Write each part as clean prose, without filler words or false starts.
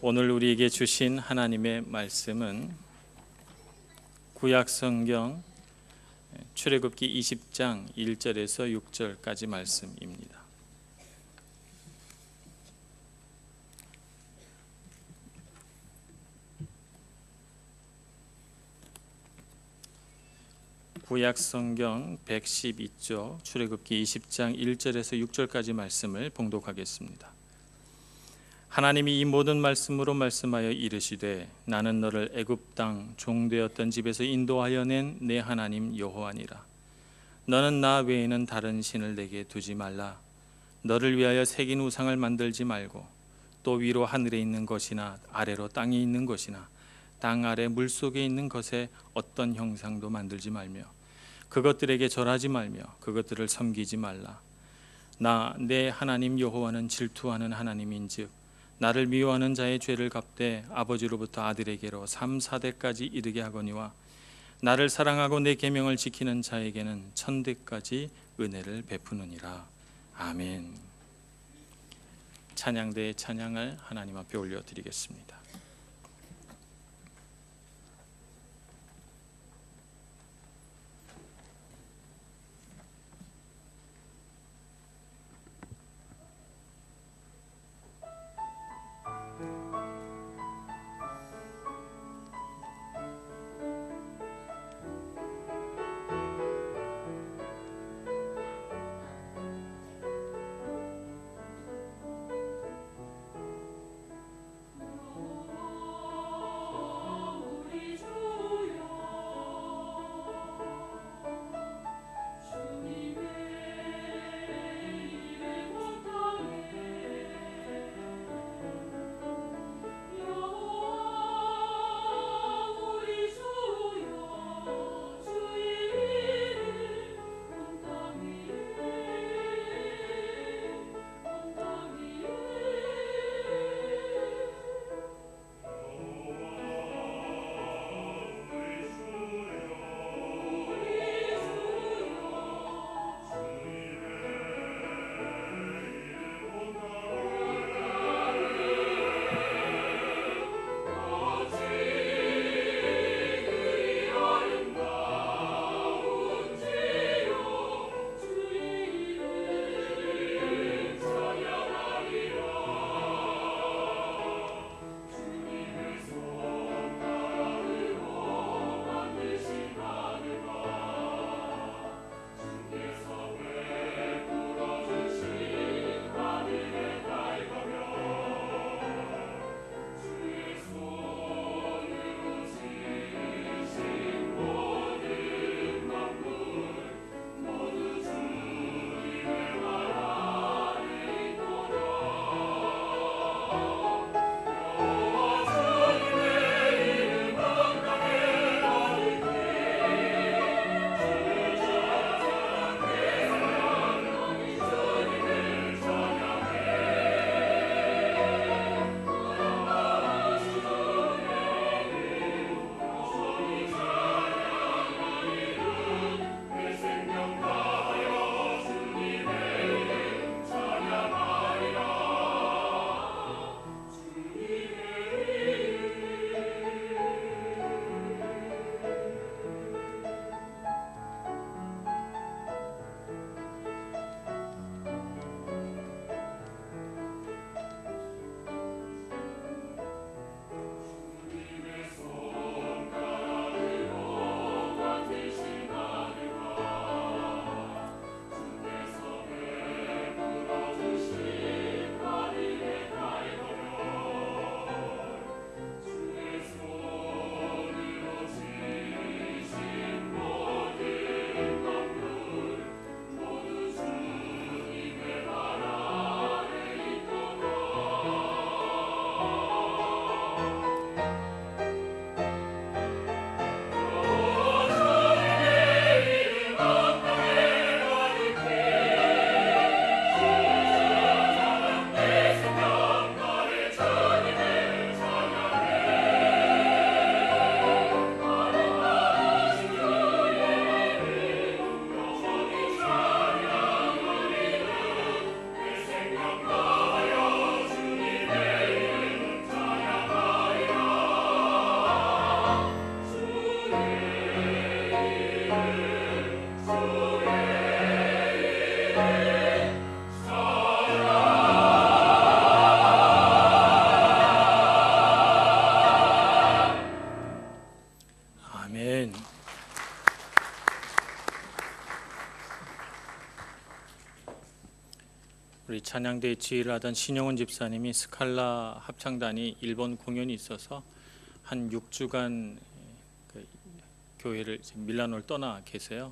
오늘 우리에게 주신 하나님의 말씀은 구약성경 출애굽기 20장 1절에서 6절까지 말씀입니다. 구약성경 112쪽 출애굽기 20장 1절에서 6절까지 말씀을 봉독하겠습니다. 하나님이 이 모든 말씀으로 말씀하여 이르시되 나는 너를 애굽 땅 종되었던 집에서 인도하여 낸 내 하나님 여호와니라. 너는 나 외에는 다른 신을 내게 두지 말라. 너를 위하여 새긴 우상을 만들지 말고 또 위로 하늘에 있는 것이나 아래로 땅에 있는 것이나 땅 아래 물속에 있는 것에 어떤 형상도 만들지 말며 그것들에게 절하지 말며 그것들을 섬기지 말라. 나 내 하나님 여호와는 질투하는 하나님인즉 나를 미워하는 자의 죄를 갚되 아버지로부터 아들에게로 3, 4대까지 이르게 하거니와 나를 사랑하고 내 계명을 지키는 자에게는 1000대까지 은혜를 베푸느니라. 아멘. 찬양대의 찬양을 하나님 앞에 올려드리겠습니다. 우리 찬양대에 지휘를 하던 신영훈 집사님이 스칼라 합창단이 일본 공연이 있어서 한 6주간 그 교회를 지금 밀라노를 떠나 계세요.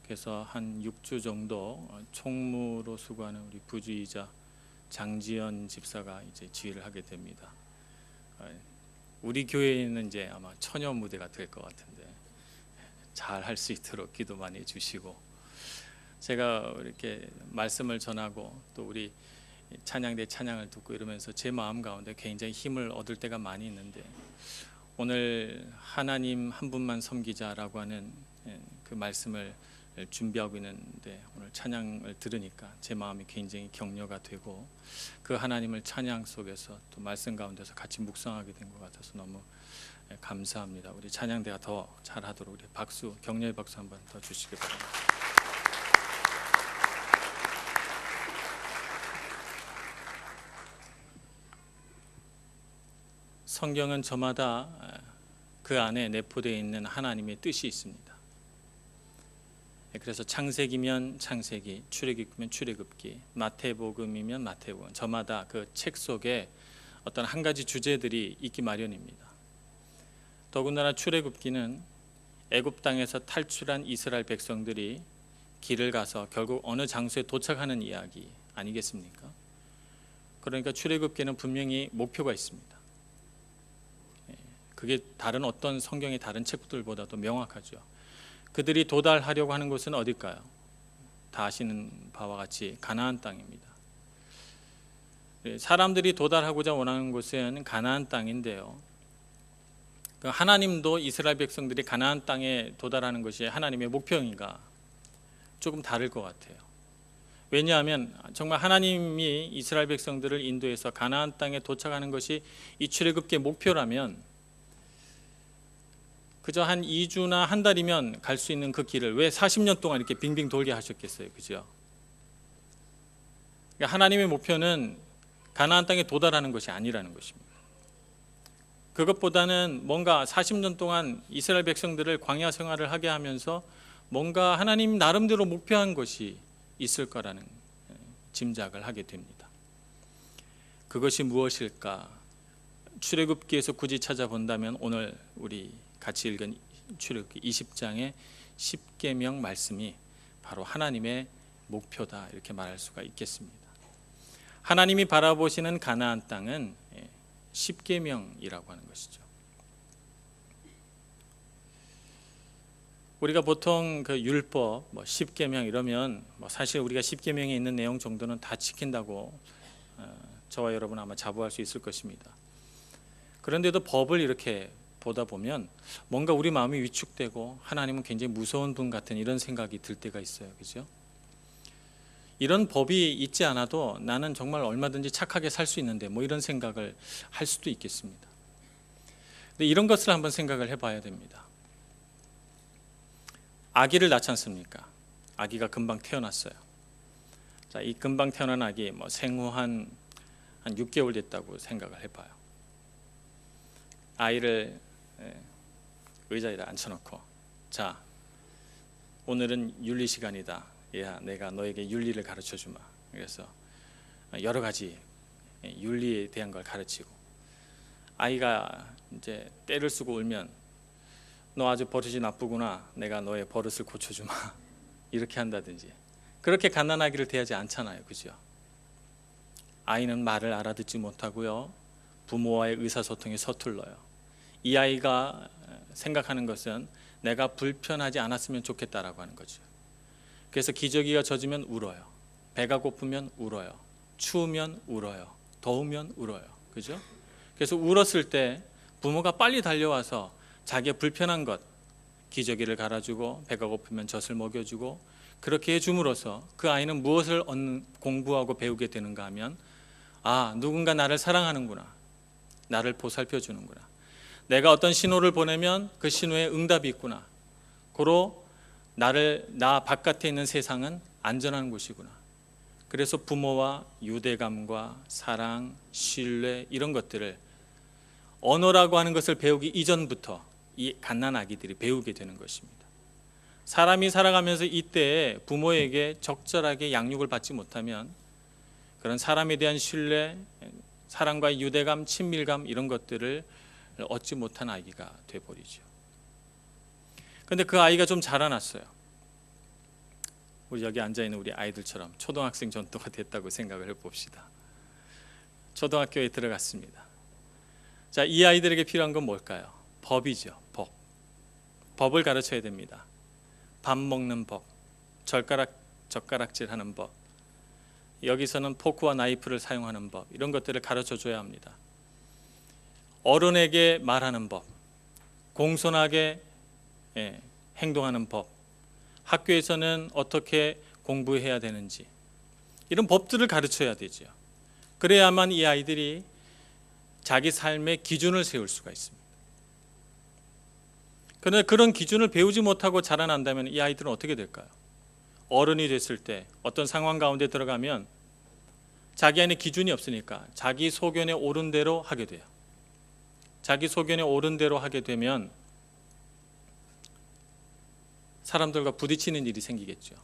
그래서 한 6주 정도 총무로 수고하는 우리 부주의자 장지연 집사가 이제 지휘를 하게 됩니다. 우리 교회에는 이제 아마 처녀 무대가 될 것 같은데 잘 할 수 있도록 기도 많이 해주시고, 제가 이렇게 말씀을 전하고 또 우리 찬양대 찬양을 듣고 이러면서 제 마음 가운데 굉장히 힘을 얻을 때가 많이 있는데, 오늘 하나님 한 분만 섬기자라고 하는 그 말씀을 준비하고 있는데 오늘 찬양을 들으니까 제 마음이 굉장히 격려가 되고, 그 하나님을 찬양 속에서 또 말씀 가운데서 같이 묵상하게 된 것 같아서 너무 감사합니다. 우리 찬양대가 더 잘하도록 우리 박수, 격려의 박수 한번 더 주시기 바랍니다. 성경은 저마다 그 안에 내포되어 있는 하나님의 뜻이 있습니다. 그래서 창세기면 창세기, 출애굽기면 출애굽기, 마태복음이면 마태복음, 저마다 그 책 속에 어떤 한 가지 주제들이 있기 마련입니다. 더군다나 출애굽기는 애굽 땅에서 탈출한 이스라엘 백성들이 길을 가서 결국 어느 장소에 도착하는 이야기 아니겠습니까? 그러니까 출애굽기는 분명히 목표가 있습니다. 그게 다른 어떤 성경의 다른 책들보다도 명확하죠. 그들이 도달하려고 하는 곳은 어딜까요? 다 아시는 바와 같이 가나안 땅입니다. 사람들이 도달하고자 원하는 곳은 가나안 땅인데요, 하나님도 이스라엘 백성들이 가나안 땅에 도달하는 것이 하나님의 목표인가 조금 다를 것 같아요. 왜냐하면 정말 하나님이 이스라엘 백성들을 인도해서 가나안 땅에 도착하는 것이 이 출애굽기의 목표라면 그저 한 2주나 한 달이면 갈 수 있는 그 길을 왜 40년 동안 이렇게 빙빙 돌게 하셨겠어요? 그죠? 그러니까 하나님의 목표는 가나안 땅에 도달하는 것이 아니라는 것입니다. 그것보다는 뭔가 40년 동안 이스라엘 백성들을 광야 생활을 하게 하면서 뭔가 하나님 나름대로 목표한 것이 있을 거라는 짐작을 하게 됩니다. 그것이 무엇일까? 출애굽기에서 굳이 찾아본다면 오늘 우리 같이 읽은 출애굽기 20장의 10계명 말씀이 바로 하나님의 목표다, 이렇게 말할 수가 있겠습니다. 하나님이 바라보시는 가나안 땅은 10계명이라고 하는 것이죠. 우리가 보통 그 율법, 10계명 이러면 사실 우리가 10계명에 있는 내용 정도는 다 지킨다고 저와 여러분 아마 자부할 수 있을 것입니다. 그런데도 법을 이렇게 보다 보면 뭔가 우리 마음이 위축되고 하나님은 굉장히 무서운 분 같은 이런 생각이 들 때가 있어요. 그죠? 이런 법이 있지 않아도 나는 정말 얼마든지 착하게 살 수 있는데 이런 생각을 할 수도 있겠습니다. 근데 이런 것을 한번 생각을 해봐야 됩니다. 아기를 낳지 않습니까? 아기가 금방 태어났어요. 자, 이 금방 태어난 아기 생후 한 6개월 됐다고 생각을 해봐요. 아이를 의자에다 앉혀놓고, 자, 오늘은 윤리 시간이다. 야, 내가 너에게 윤리를 가르쳐 주마. 그래서 여러 가지 윤리에 대한 걸 가르치고, 아이가 이제 떼를 쓰고 울면 너 아주 버릇이 나쁘구나. 내가 너의 버릇을 고쳐주마. 이렇게 한다든지. 그렇게 갓난아기를 대하지 않잖아요. 그죠? 아이는 말을 알아듣지 못하고요, 부모와의 의사소통이 서툴러요. 이 아이가 생각하는 것은 내가 불편하지 않았으면 좋겠다라고 하는 거죠. 그래서 기저귀가 젖으면 울어요. 배가 고프면 울어요. 추우면 울어요. 더우면 울어요. 그죠? 그래서 울었을 때 부모가 빨리 달려와서 자기의 불편한 것, 기저귀를 갈아주고 배가 고프면 젖을 먹여주고, 그렇게 해줌으로써 그 아이는 무엇을 공부하고 배우게 되는가 하면, 아, 누군가 나를 사랑하는구나, 나를 보살펴 주는구나, 내가 어떤 신호를 보내면 그 신호에 응답이 있구나, 고로 나 바깥에 있는 세상은 안전한 곳이구나. 그래서 부모와 유대감과 사랑, 신뢰 이런 것들을 언어라고 하는 것을 배우기 이전부터 이 갓난아기들이 배우게 되는 것입니다. 사람이 살아가면서 이때에 부모에게 적절하게 양육을 받지 못하면 그런 사람에 대한 신뢰, 사람과의 유대감, 친밀감 이런 것들을 얻지 못한 아이가 돼버리죠. 그런데 그 아이가 좀 자라났어요. 우리 여기 앉아있는 우리 아이들처럼 초등학생 정도가 됐다고 생각을 해봅시다. 초등학교에 들어갔습니다. 자, 이 아이들에게 필요한 건 뭘까요? 법이죠. 법을 가르쳐야 됩니다. 밥 먹는 법, 젓가락질 하는 법, 여기서는 포크와 나이프를 사용하는 법, 이런 것들을 가르쳐 줘야 합니다. 어른에게 말하는 법, 공손하게 행동하는 법, 학교에서는 어떻게 공부해야 되는지, 이런 법들을 가르쳐야 되죠. 그래야만 이 아이들이 자기 삶의 기준을 세울 수가 있습니다. 그런데 그런 기준을 배우지 못하고 자라난다면 이 아이들은 어떻게 될까요? 어른이 됐을 때 어떤 상황 가운데 들어가면 자기 안에 기준이 없으니까 자기 소견에 옳은 대로 하게 돼요. 자기 소견에 옳은 대로 하게 되면 사람들과 부딪히는 일이 생기겠죠.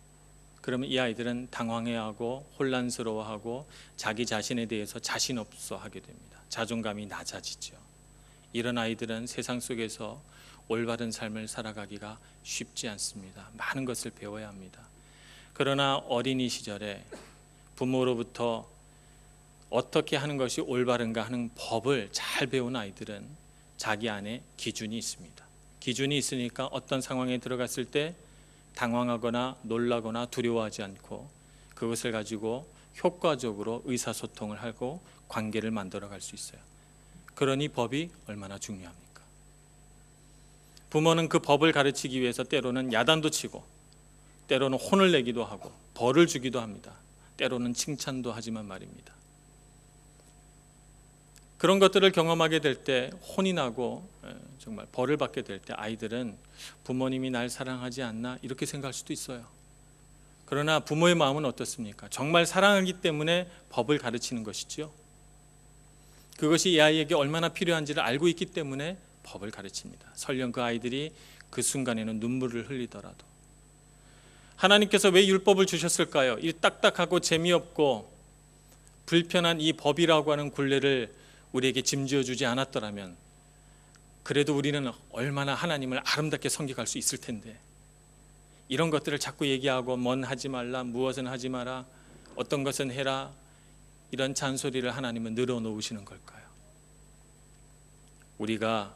그러면 이 아이들은 당황해하고 혼란스러워하고 자기 자신에 대해서 자신 없어 하게 됩니다. 자존감이 낮아지죠. 이런 아이들은 세상 속에서 올바른 삶을 살아가기가 쉽지 않습니다. 많은 것을 배워야 합니다. 그러나 어린이 시절에 부모로부터 어떻게 하는 것이 올바른가 하는 법을 잘 배운 아이들은 자기 안에 기준이 있습니다. 기준이 있으니까 어떤 상황에 들어갔을 때 당황하거나 놀라거나 두려워하지 않고 그것을 가지고 효과적으로 의사소통을 하고 관계를 만들어 갈 수 있어요. 그러니 법이 얼마나 중요합니까? 부모는 그 법을 가르치기 위해서 때로는 야단도 치고 때로는 혼을 내기도 하고 벌을 주기도 합니다. 때로는 칭찬도 하지만 말입니다. 그런 것들을 경험하게 될 때 혼이 나고 정말 벌을 받게 될 때 아이들은 부모님이 날 사랑하지 않나 이렇게 생각할 수도 있어요. 그러나 부모의 마음은 어떻습니까? 정말 사랑하기 때문에 법을 가르치는 것이죠. 그것이 이 아이에게 얼마나 필요한지를 알고 있기 때문에 법을 가르칩니다. 설령 그 아이들이 그 순간에는 눈물을 흘리더라도. 하나님께서 왜 율법을 주셨을까요? 이 딱딱하고 재미없고 불편한 이 법이라고 하는 굴레를 우리에게 짐지어 주지 않았더라면 그래도 우리는 얼마나 하나님을 아름답게 섬겨갈 수 있을 텐데, 이런 것들을 자꾸 얘기하고 뭔 하지 말라, 무엇은 하지 마라, 어떤 것은 해라, 이런 잔소리를 하나님은 늘어놓으시는 걸까요? 우리가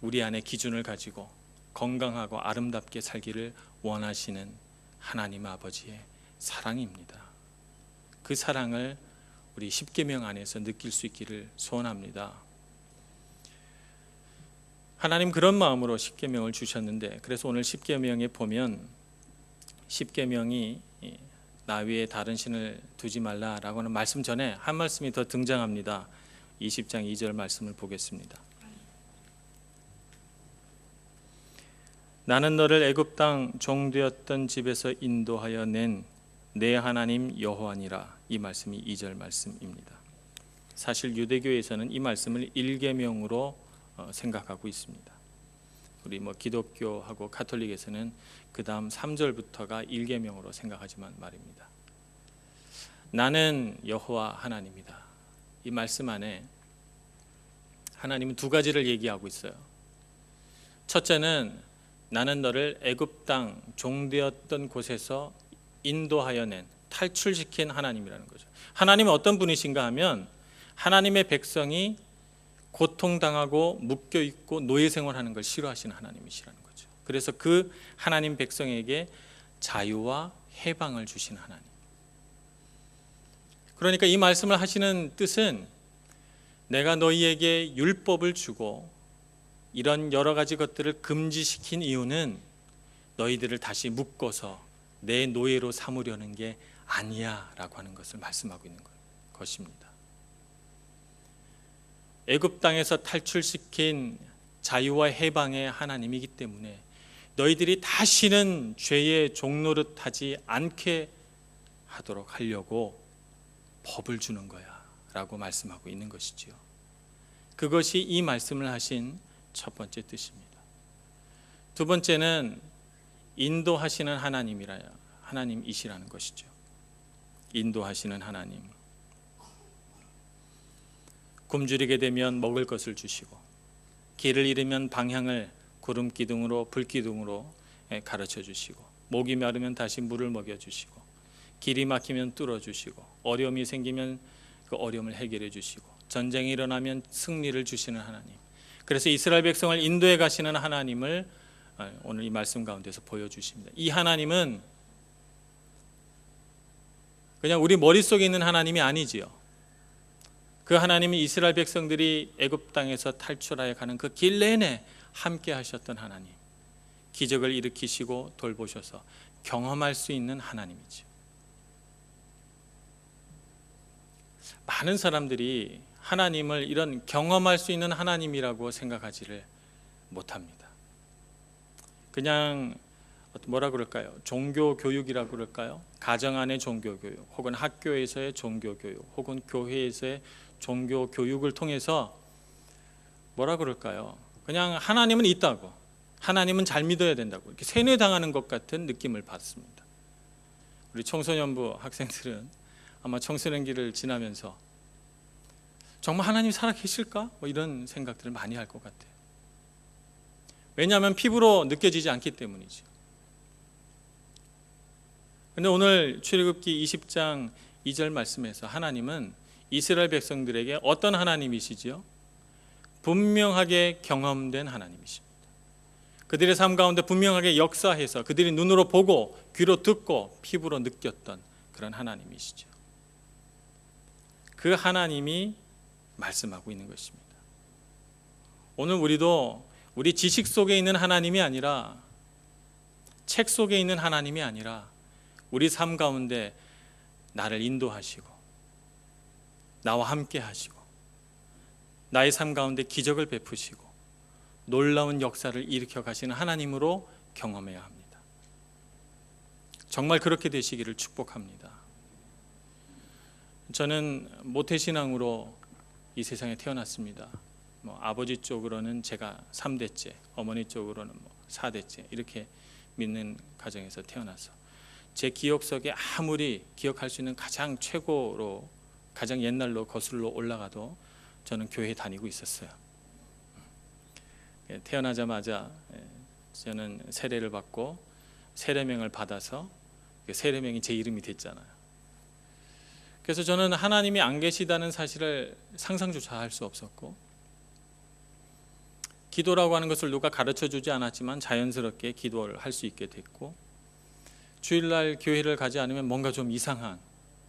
우리 안에 기준을 가지고 건강하고 아름답게 살기를 원하시는 하나님 아버지의 사랑입니다. 그 사랑을 우리 십계명 안에서 느낄 수 있기를 소원합니다. 하나님 그런 마음으로 십계명을 주셨는데, 그래서 오늘 십계명에 보면 십계명이 나 위에 다른 신을 두지 말라라고 하는 말씀 전에 한 말씀이 더 등장합니다. 20장 2절 말씀을 보겠습니다. 나는 너를 애굽 땅 종되었던 집에서 인도하여 낸 내 하나님 여호와니라. 이 말씀이 2절 말씀입니다. 사실 유대교에서는 이 말씀을 1계명으로 생각하고 있습니다. 우리 기독교하고 가톨릭에서는 그 다음 3절부터가 1계명으로 생각하지만 말입니다. 나는 여호와 하나님이다. 이 말씀 안에 하나님은 두 가지를 얘기하고 있어요. 첫째는 나는 너를 애굽 땅 종되었던 곳에서 인도하여 낸, 탈출시킨 하나님이라는 거죠. 하나님은 어떤 분이신가 하면 하나님의 백성이 고통당하고 묶여있고 노예생활하는 걸 싫어하시는 하나님이시라는 거죠. 그래서 그 하나님 백성에게 자유와 해방을 주신 하나님. 그러니까 이 말씀을 하시는 뜻은 내가 너희에게 율법을 주고 이런 여러 가지 것들을 금지시킨 이유는 너희들을 다시 묶어서 내 노예로 삼으려는 게 아니야 라고 하는 것을 말씀하고 있는 것입니다. 애굽 땅에서 탈출시킨 자유와 해방의 하나님이기 때문에 너희들이 다시는 죄의 종노릇하지 않게 하도록 하려고 법을 주는 거야 라고 말씀하고 있는 것이지요. 그것이 이 말씀을 하신 첫 번째 뜻입니다. 두 번째는 인도하시는 하나님이시라는 것이죠. 인도하시는 하나님, 굶주리게 되면 먹을 것을 주시고 길을 잃으면 방향을 구름 기둥으로 불 기둥으로 가르쳐 주시고 목이 마르면 다시 물을 먹여 주시고 길이 막히면 뚫어 주시고 어려움이 생기면 그 어려움을 해결해 주시고 전쟁이 일어나면 승리를 주시는 하나님, 그래서 이스라엘 백성을 인도해 가시는 하나님을 오늘 이 말씀 가운데서 보여주십니다. 이 하나님은 그냥 우리 머릿속에 있는 하나님이 아니지요. 그 하나님은 이스라엘 백성들이 애굽 땅에서 탈출하여 가는 그 길 내내 함께 하셨던 하나님, 기적을 일으키시고 돌보셔서 경험할 수 있는 하나님이죠. 많은 사람들이 하나님을 이런 경험할 수 있는 하나님이라고 생각하지를 못합니다. 그냥 뭐라 그럴까요? 종교 교육이라고 그럴까요? 가정 안의 종교 교육, 혹은 학교에서의 종교 교육, 혹은 교회에서의 종교 교육을 통해서 뭐라 그럴까요? 그냥 하나님은 있다고, 하나님은 잘 믿어야 된다고 이렇게 세뇌당하는 것 같은 느낌을 받습니다. 우리 청소년부 학생들은 아마 청소년기를 지나면서 정말 하나님이 살아계실까? 뭐 이런 생각들을 많이 할 것 같아요. 왜냐하면 피부로 느껴지지 않기 때문이죠. 그런데 오늘 출애굽기 20장 2절 말씀에서 하나님은 이스라엘 백성들에게 어떤 하나님이시지요? 분명하게 경험된 하나님이십니다. 그들의 삶 가운데 분명하게 역사해서 그들이 눈으로 보고 귀로 듣고 피부로 느꼈던 그런 하나님이시죠. 그 하나님이 말씀하고 있는 것입니다. 오늘 우리도 우리 지식 속에 있는 하나님이 아니라, 책 속에 있는 하나님이 아니라 우리 삶 가운데 나를 인도하시고 나와 함께 하시고 나의 삶 가운데 기적을 베푸시고 놀라운 역사를 일으켜 가시는 하나님으로 경험해야 합니다. 정말 그렇게 되시기를 축복합니다. 저는 모태신앙으로 이 세상에 태어났습니다. 아버지 쪽으로는 제가 3대째, 어머니 쪽으로는 4대째 이렇게 믿는 가정에서 태어나서 제 기억 속에 아무리 기억할 수 있는 가장 최고로 가장 옛날로 거슬러 올라가도 저는 교회에 다니고 있었어요. 태어나자마자 저는 세례를 받고 세례명을 받아서 세례명이 제 이름이 됐잖아요. 그래서 저는 하나님이 안 계시다는 사실을 상상조차 할 수 없었고, 기도라고 하는 것을 누가 가르쳐 주지 않았지만 자연스럽게 기도를 할 수 있게 됐고, 주일날 교회를 가지 않으면 뭔가 좀 이상한,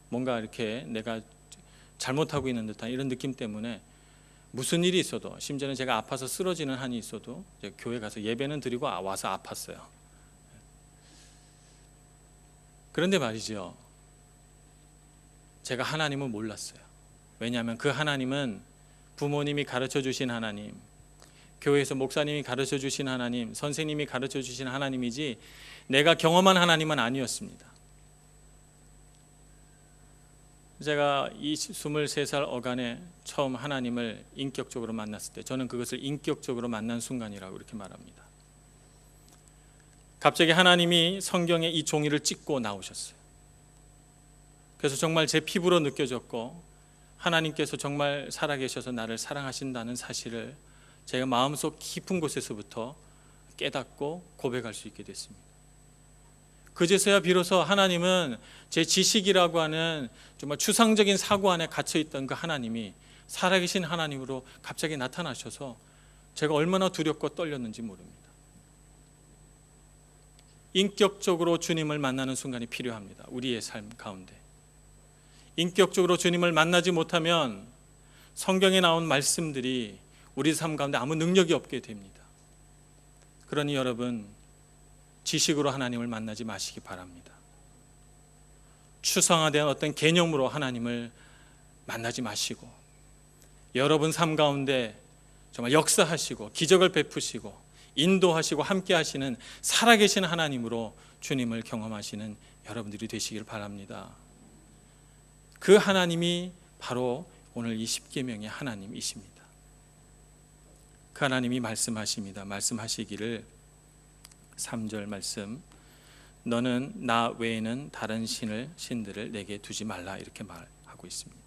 뭔가 이렇게 내가 잘못하고 있는 듯한 이런 느낌 때문에 무슨 일이 있어도, 심지어는 제가 아파서 쓰러지는 한이 있어도 교회 가서 예배는 드리고 와서 아팠어요. 그런데 말이죠, 제가 하나님을 몰랐어요. 왜냐하면 그 하나님은 부모님이 가르쳐 주신 하나님, 교회에서 목사님이 가르쳐 주신 하나님, 선생님이 가르쳐 주신 하나님이지 내가 경험한 하나님은 아니었습니다. 제가 23살 어간에 처음 하나님을 인격적으로 만났을 때 저는 그것을 인격적으로 만난 순간이라고 이렇게 말합니다. 갑자기 하나님이 성경에 이 종이를 찍고 나오셨어요. 그래서 정말 제 피부로 느껴졌고, 하나님께서 정말 살아계셔서 나를 사랑하신다는 사실을 제가 마음속 깊은 곳에서부터 깨닫고 고백할 수 있게 됐습니다. 그제서야 비로소 하나님은 제 지식이라고 하는 정말 추상적인 사고 안에 갇혀있던 그 하나님이 살아계신 하나님으로 갑자기 나타나셔서 제가 얼마나 두렵고 떨렸는지 모릅니다. 인격적으로 주님을 만나는 순간이 필요합니다. 우리의 삶 가운데 인격적으로 주님을 만나지 못하면 성경에 나온 말씀들이 우리 삶 가운데 아무 능력이 없게 됩니다. 그러니 여러분, 지식으로 하나님을 만나지 마시기 바랍니다. 추상화된 어떤 개념으로 하나님을 만나지 마시고, 여러분 삶 가운데 정말 역사하시고 기적을 베푸시고 인도하시고 함께 하시는 살아계신 하나님으로 주님을 경험하시는 여러분들이 되시길 바랍니다. 그 하나님이 바로 오늘 이 십계명의 하나님이십니다. 그 하나님이 말씀하십니다. 말씀하시기를 3절 말씀, 너는 나 외에는 다른 신들을 내게 두지 말라 이렇게 말하고 있습니다.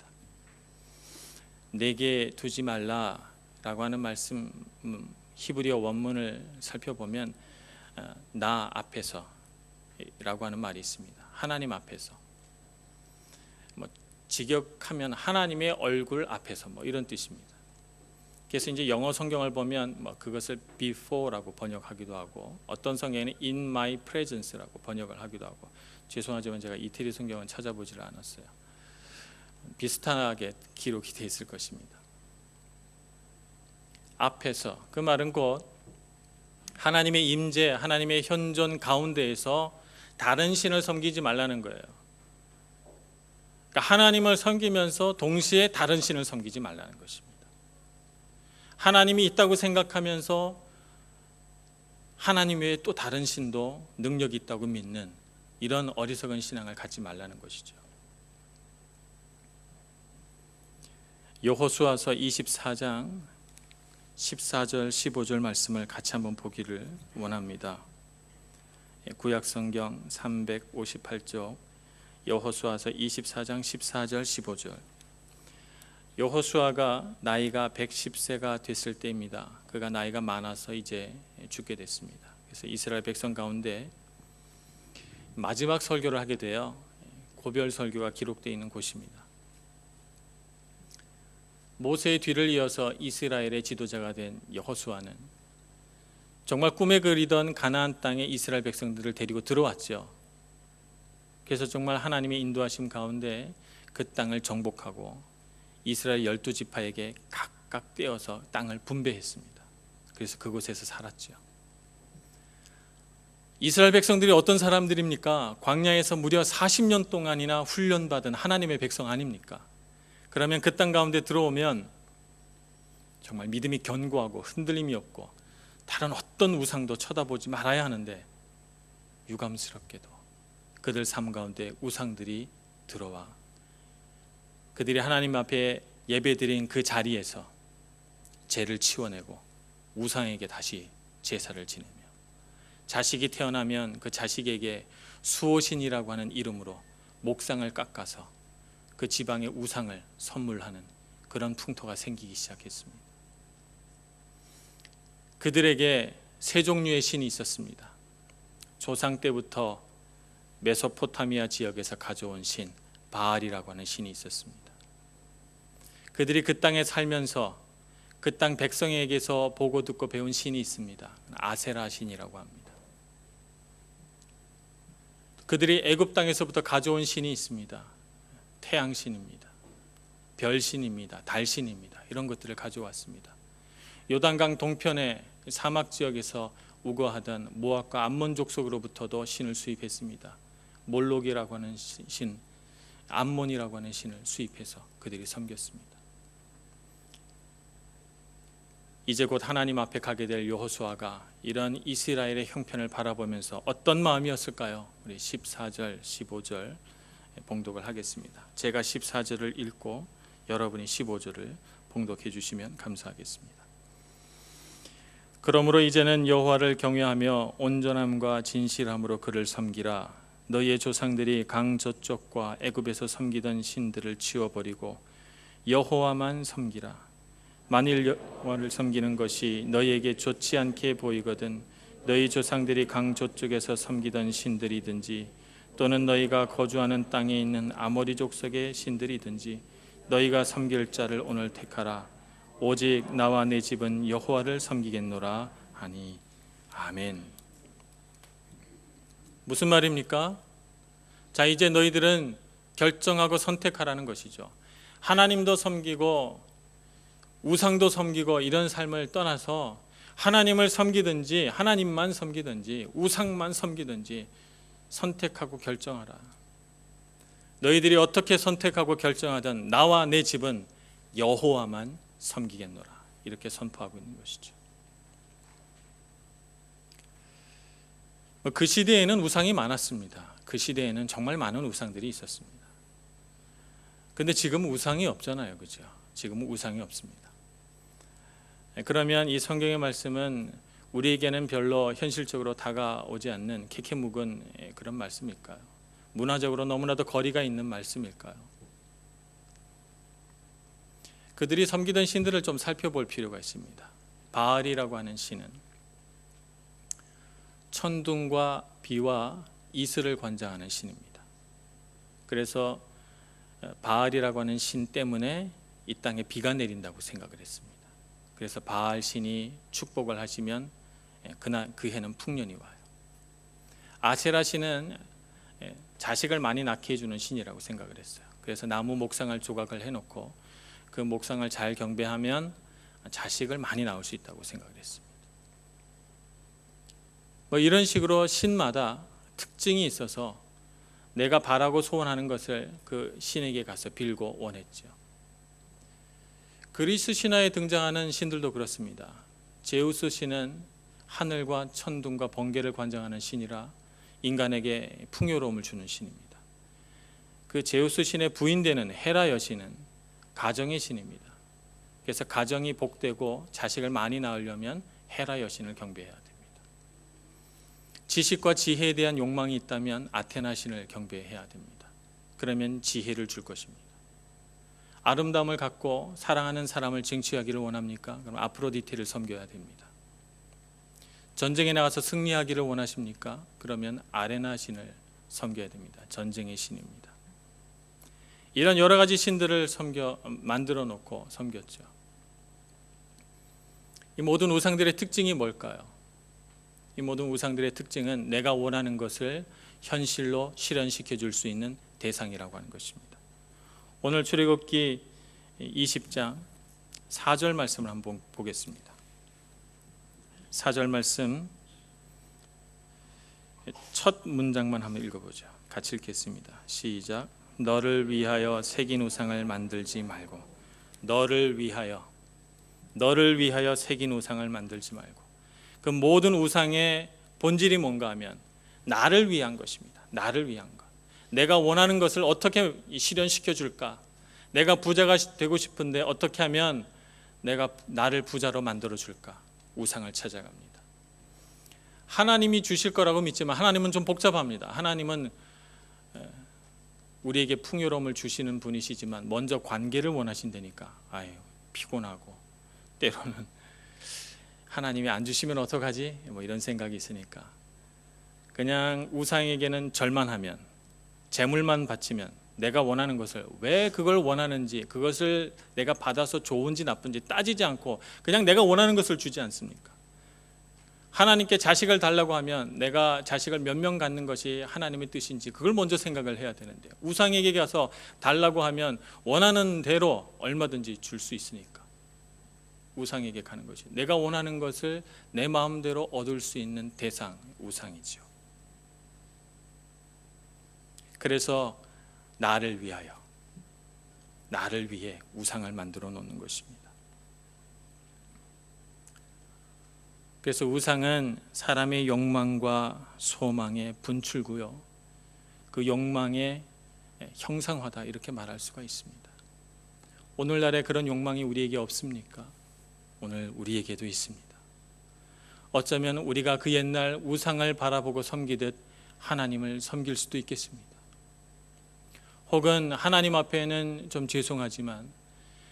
내게 두지 말라라고 하는 말씀, 히브리어 원문을 살펴보면 나 앞에서 라고 하는 말이 있습니다. 하나님 앞에서, 직역하면 하나님의 얼굴 앞에서 이런 뜻입니다. 그래서 이제 영어 성경을 보면 그것을 before라고 번역하기도 하고, 어떤 성경에는 in my presence라고 번역을 하기도 하고, 죄송하지만 제가 이태리 성경은 찾아보질 않았어요. 비슷하게 기록이 되어 있을 것입니다. 앞에서, 그 말은 곧 하나님의 임재, 하나님의 현존 가운데에서 다른 신을 섬기지 말라는 거예요. 그러니까 하나님을 섬기면서 동시에 다른 신을 섬기지 말라는 것입니다. 하나님이 있다고 생각하면서 하나님 외에 또 다른 신도 능력이 있다고 믿는 이런 어리석은 신앙을 갖지 말라는 것이죠. 여호수아서 24장 14절 15절 말씀을 같이 한번 보기를 원합니다. 구약성경 358쪽 여호수아서 24장 14절 15절. 여호수아가 나이가 110세가 됐을 때입니다. 그가 나이가 많아서 이제 죽게 됐습니다. 그래서 이스라엘 백성 가운데 마지막 설교를 하게 되어 고별 설교가 기록되어 있는 곳입니다. 모세의 뒤를 이어서 이스라엘의 지도자가 된 여호수아는 정말 꿈에 그리던 가나안 땅에 이스라엘 백성들을 데리고 들어왔죠. 그래서 정말 하나님의 인도하심 가운데 그 땅을 정복하고 이스라엘 12지파에게 각각 떼어서 땅을 분배했습니다. 그래서 그곳에서 살았죠. 이스라엘 백성들이 어떤 사람들입니까? 광야에서 무려 40년 동안이나 훈련받은 하나님의 백성 아닙니까? 그러면 그 땅 가운데 들어오면 정말 믿음이 견고하고 흔들림이 없고 다른 어떤 우상도 쳐다보지 말아야 하는데, 유감스럽게도 그들 삶 가운데 우상들이 들어와 그들이 하나님 앞에 예배드린 그 자리에서 죄를 치워내고 우상에게 다시 제사를 지내며, 자식이 태어나면 그 자식에게 수호신이라고 하는 이름으로 목상을 깎아서 그 지방의 우상을 선물하는 그런 풍토가 생기기 시작했습니다. 그들에게 세 종류의 신이 있었습니다. 조상 때부터 메소포타미아 지역에서 가져온 신 바알이라고 하는 신이 있었습니다. 그들이 그 땅에 살면서 그 땅 백성에게서 보고 듣고 배운 신이 있습니다. 아세라 신이라고 합니다. 그들이 애굽 땅에서부터 가져온 신이 있습니다. 태양신입니다. 별신입니다. 달신입니다. 이런 것들을 가져왔습니다. 요단강 동편의 사막 지역에서 우거하던 모압과 암몬 족속으로부터도 신을 수입했습니다. 몰록이라고 하는 신, 암몬이라고 하는 신을 수입해서 그들이 섬겼습니다. 이제 곧 하나님 앞에 가게 될 여호수아가 이런 이스라엘의 형편을 바라보면서 어떤 마음이었을까요? 우리 14절, 15절 봉독을 하겠습니다. 제가 14절을 읽고 여러분이 15절을 봉독해 주시면 감사하겠습니다. 그러므로 이제는 여호와를 경외하며 온전함과 진실함으로 그를 섬기라. 너희의 조상들이 강 저쪽과 애굽에서 섬기던 신들을 치워버리고 여호와만 섬기라. 만일 여호와를 섬기는 것이 너희에게 좋지 않게 보이거든 너희 조상들이 강 저쪽에서 섬기던 신들이든지 또는 너희가 거주하는 땅에 있는 아모리 족속의 신들이든지 너희가 섬길 자를 오늘 택하라. 오직 나와 내 집은 여호와를 섬기겠노라 하니. 아멘. 무슨 말입니까? 자, 이제 너희들은 결정하고 선택하라는 것이죠. 하나님도 섬기고 우상도 섬기고 이런 삶을 떠나서 하나님을 섬기든지 하나님만 섬기든지 우상만 섬기든지 선택하고 결정하라. 너희들이 어떻게 선택하고 결정하든 나와 내 집은 여호와만 섬기겠노라. 이렇게 선포하고 있는 것이죠. 그 시대에는 우상이 많았습니다. 그 시대에는 정말 많은 우상들이 있었습니다. 근데 지금은 우상이 없잖아요. 그죠? 지금은 우상이 없습니다. 그러면 이 성경의 말씀은 우리에게는 별로 현실적으로 다가오지 않는 캐캐묵은 그런 말씀일까요? 문화적으로 너무나도 거리가 있는 말씀일까요? 그들이 섬기던 신들을 좀 살펴볼 필요가 있습니다. 바알이라고 하는 신은 천둥과 비와 이슬을 관장하는 신입니다. 그래서 바알이라고 하는 신 때문에 이 땅에 비가 내린다고 생각을 했습니다. 그래서 바알 신이 축복을 하시면 그 해는 풍년이 와요. 아세라 신은 자식을 많이 낳게 해주는 신이라고 생각을 했어요. 그래서 나무 목상을 조각을 해놓고 그 목상을 잘 경배하면 자식을 많이 낳을 수 있다고 생각을 했습니다. 이런 식으로 신마다 특징이 있어서 내가 바라고 소원하는 것을 그 신에게 가서 빌고 원했죠. 그리스 신화에 등장하는 신들도 그렇습니다. 제우스 신은 하늘과 천둥과 번개를 관장하는 신이라 인간에게 풍요로움을 주는 신입니다. 그 제우스 신의 부인되는 헤라 여신은 가정의 신입니다. 그래서 가정이 복되고 자식을 많이 낳으려면 헤라 여신을 경배해야 됩니다. 지식과 지혜에 대한 욕망이 있다면 아테나 신을 경배해야 됩니다. 그러면 지혜를 줄 것입니다. 아름다움을 갖고 사랑하는 사람을 쟁취하기를 원합니까? 그럼 아프로디테를 섬겨야 됩니다. 전쟁에 나가서 승리하기를 원하십니까? 그러면 아레나 신을 섬겨야 됩니다. 전쟁의 신입니다. 이런 여러 가지 신들을 만들어 놓고 섬겼죠. 이 모든 우상들의 특징이 뭘까요? 이 모든 우상들의 특징은 내가 원하는 것을 현실로 실현시켜 줄 수 있는 대상이라고 하는 것입니다. 오늘 출애굽기 20장 4절 말씀을 한번 보겠습니다. 4절 말씀 첫 문장만 한번 읽어보죠. 같이 읽겠습니다. 시작. 너를 위하여 새긴 우상을 만들지 말고. 너를 위하여 새긴 우상을 만들지 말고. 그 모든 우상의 본질이 뭔가 하면 나를 위한 것입니다. 나를 위한 것. 내가 원하는 것을 어떻게 실현시켜 줄까? 내가 부자가 되고 싶은데 어떻게 하면 내가 나를 부자로 만들어 줄까? 우상을 찾아갑니다. 하나님이 주실 거라고 믿지만 하나님은 좀 복잡합니다. 하나님은 우리에게 풍요로움을 주시는 분이시지만 먼저 관계를 원하신다니까 아유 피곤하고 때로는 하나님이 안 주시면 어떡하지? 이런 생각이 있으니까 그냥 우상에게는 절만 하면 재물만 바치면 내가 원하는 것을 왜 그걸 원하는지 그것을 내가 받아서 좋은지 나쁜지 따지지 않고 그냥 내가 원하는 것을 주지 않습니까? 하나님께 자식을 달라고 하면 내가 자식을 몇 명 갖는 것이 하나님의 뜻인지 그걸 먼저 생각을 해야 되는데 우상에게 가서 달라고 하면 원하는 대로 얼마든지 줄 수 있으니까 우상에게 가는 것이 내가 원하는 것을 내 마음대로 얻을 수 있는 대상 우상이죠. 그래서 나를 위해 우상을 만들어 놓는 것입니다. 그래서 우상은 사람의 욕망과 소망의 분출구요, 그 욕망의 형상화다 이렇게 말할 수가 있습니다. 오늘날에 그런 욕망이 우리에게 없습니까? 오늘 우리에게도 있습니다. 어쩌면 우리가 그 옛날 우상을 바라보고 섬기듯 하나님을 섬길 수도 있겠습니다. 혹은 하나님 앞에는 좀 죄송하지만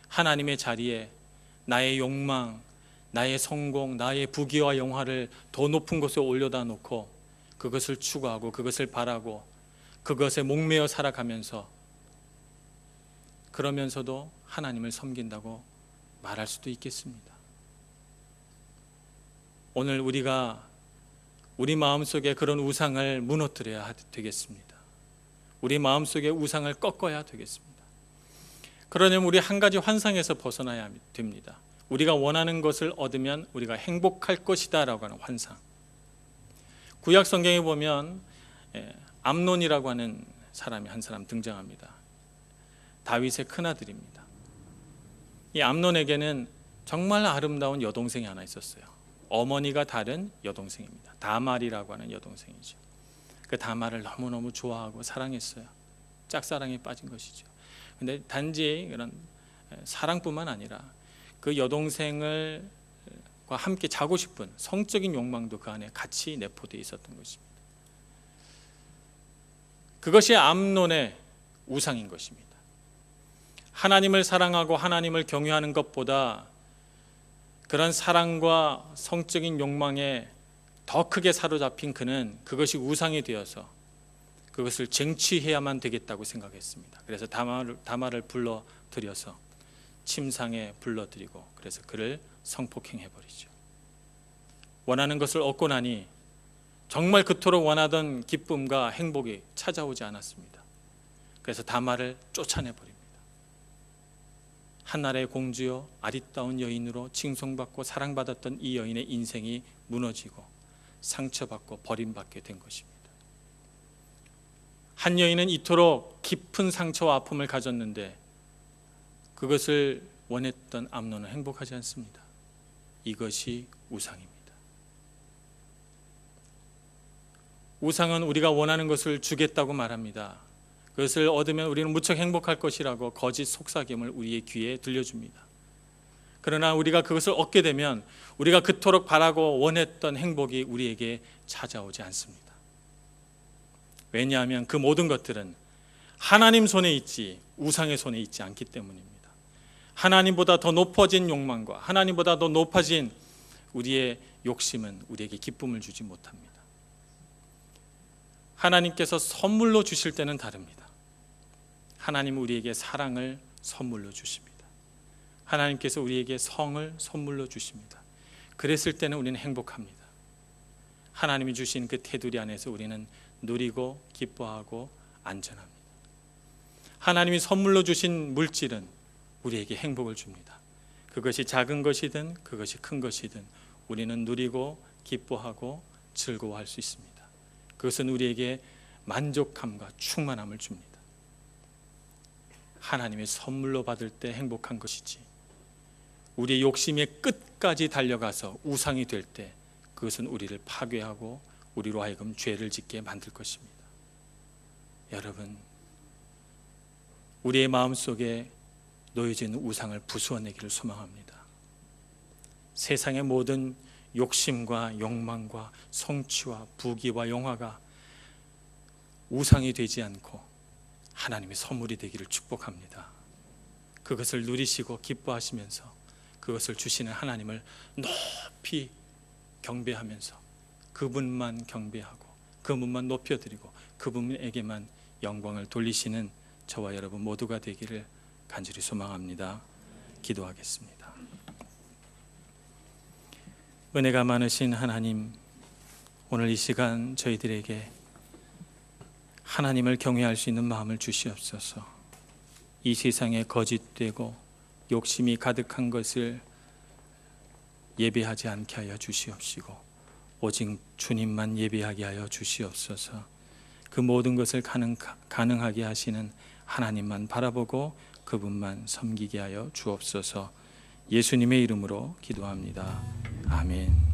하나님의 자리에 나의 욕망, 나의 성공, 나의 부귀와 영화를 더 높은 곳에 올려다 놓고 그것을 추구하고 그것을 바라고 그것에 목매어 살아가면서 그러면서도 하나님을 섬긴다고 말할 수도 있겠습니다. 오늘 우리가 우리 마음속에 그런 우상을 무너뜨려야 되겠습니다. 우리 마음속에 우상을 꺾어야 되겠습니다. 그러려면 우리 한 가지 환상에서 벗어나야 됩니다. 우리가 원하는 것을 얻으면 우리가 행복할 것이다 라고 하는 환상. 구약 성경에 보면 암논이라고 하는 사람이 한 사람 등장합니다. 다윗의 큰아들입니다. 이 암논에게는 정말 아름다운 여동생이 하나 있었어요. 어머니가 다른 여동생입니다. 다말이라고 하는 여동생이죠. 그 다말을 너무너무 좋아하고 사랑했어요. 짝사랑에 빠진 것이죠. 근데 단지 그런 사랑뿐만 아니라 그 여동생을 함께 자고 싶은 성적인 욕망도 그 안에 같이 내포되어 있었던 것입니다. 그것이 암논의 우상인 것입니다. 하나님을 사랑하고 하나님을 경외하는 것보다 그런 사랑과 성적인 욕망에 더 크게 사로잡힌 그는 그것이 우상이 되어서 그것을 쟁취해야만 되겠다고 생각했습니다. 그래서 다말을 불러들여서 침상에 불러들이고 그래서 그를 성폭행해버리죠. 원하는 것을 얻고 나니 정말 그토록 원하던 기쁨과 행복이 찾아오지 않았습니다. 그래서 다말을 쫓아내버립니다. 한나라의 공주여 아리따운 여인으로 칭송받고 사랑받았던 이 여인의 인생이 무너지고 상처받고 버림받게 된 것입니다. 한 여인은 이토록 깊은 상처와 아픔을 가졌는데 그것을 원했던 암논은 행복하지 않습니다. 이것이 우상입니다. 우상은 우리가 원하는 것을 주겠다고 말합니다. 그것을 얻으면 우리는 무척 행복할 것이라고 거짓 속삭임을 우리의 귀에 들려줍니다. 그러나 우리가 그것을 얻게 되면 우리가 그토록 바라고 원했던 행복이 우리에게 찾아오지 않습니다. 왜냐하면 그 모든 것들은 하나님 손에 있지 우상의 손에 있지 않기 때문입니다. 하나님보다 더 높아진 욕망과 하나님보다 더 높아진 우리의 욕심은 우리에게 기쁨을 주지 못합니다. 하나님께서 선물로 주실 때는 다릅니다. 하나님은 우리에게 사랑을 선물로 주십니다. 하나님께서 우리에게 성을 선물로 주십니다. 그랬을 때는 우리는 행복합니다. 하나님이 주신 그 테두리 안에서 우리는 누리고 기뻐하고 안전합니다. 하나님이 선물로 주신 물질은 우리에게 행복을 줍니다. 그것이 작은 것이든 그것이 큰 것이든 우리는 누리고 기뻐하고 즐거워할 수 있습니다. 그것은 우리에게 만족감과 충만함을 줍니다. 하나님의 선물로 받을 때 행복한 것이지 우리의 욕심의 끝까지 달려가서 우상이 될 때 그것은 우리를 파괴하고 우리로 하여금 죄를 짓게 만들 것입니다. 여러분, 우리의 마음속에 놓여져 있는 우상을 부수어내기를 소망합니다. 세상의 모든 욕심과 욕망과 성취와 부귀와 영화가 우상이 되지 않고 하나님의 선물이 되기를 축복합니다. 그것을 누리시고 기뻐하시면서 그것을 주시는 하나님을 높이 경배하면서 그분만 경배하고 그분만 높여드리고 그분에게만 영광을 돌리시는 저와 여러분 모두가 되기를 간절히 소망합니다. 기도하겠습니다. 은혜가 많으신 하나님, 오늘 이 시간 저희들에게 하나님을 경외할 수 있는 마음을 주시옵소서. 이 세상에 거짓되고 욕심이 가득한 것을 예배하지 않게 하여 주시옵시고 오직 주님만 예배하게 하여 주시옵소서. 그 모든 것을 가능하게 하시는 하나님만 바라보고 그분만 섬기게 하여 주옵소서. 예수님의 이름으로 기도합니다. 아멘.